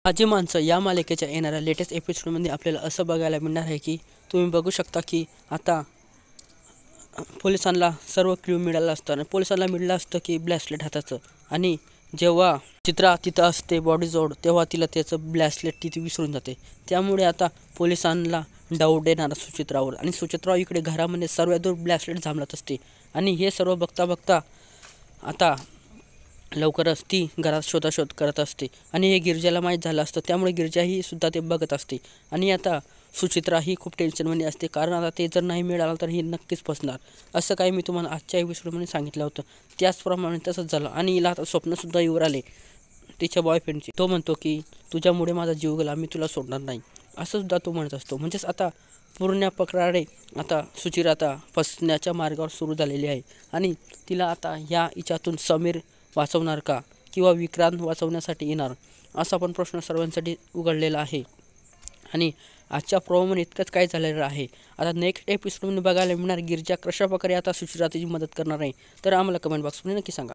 माझी माणसं या मालिकेच्या येणाऱ्या लेटेस्ट एपिसोडमध्ये आपल्याला असं बघायला मिळणार आहे की तुम्ही बघू शकता की आता पोलिसांना सर्व क्ल्यू मिळालं असतं आणि पोलिसांना मिळलं असतं की ब्रॅसलेट हाताचं. आणि जेव्हा चित्रा तिथं असते बॉडीजवळ तेव्हा तिला त्याचं ब्रॅसलेट तिथे विसरून जाते. त्यामुळे आता पोलिसांना डाऊट येणार सुचित्रावर आणि सुचित्रा इकडे घरामध्ये सर्वात ब्रॅसलेट झांबलत असते. आणि हे सर्व बघता बघता आता लवकरच ती घरात शोधाशोध करत असते आणि हे गिरजाला माहीत झालं असतं. त्यामुळे गिरजाही सुद्धा ते बघत असते आणि आता सुचित्रा ही खूप टेन्शनमध्ये असते, कारण आता ते जर नाही मिळालं तर ही नक्कीच फसणार. असं काही मी तुम्हाला आजच्या एपिसोडमध्ये सांगितलं होतं. त्याचप्रमाणे तसंच झालं आणि हिला आता स्वप्नसुद्धा येऊन आले तिच्या बॉयफ्रेंडची. तो म्हणतो की तुझ्यामुळे माझा जीव गेला, मी तुला सोडणार नाही, असं सुद्धा तो म्हणत असतो. म्हणजेच आता पूर्ण प्रकारे आता सुचित्रा आता फसण्याच्या मार्गावर सुरू झालेली आहे आणि तिला आता ह्या हिच्यातून समीर वाचवणार का किंवा विक्रांत वाचवण्यासाठी येणार, असा पण प्रश्न सर्वांसाठी उघडलेला आहे. आणि आजच्या प्रोमोमध्ये इतकंच काय झालेलं आहे. आता नेक्स्ट एपिसोडमध्ये बघायला मिळणार गिरजा कशा प्रकारे आता सुचित्रा तिची मदत करणार आहे. तर आम्हाला कमेंट बॉक्समध्ये नक्की सांगा.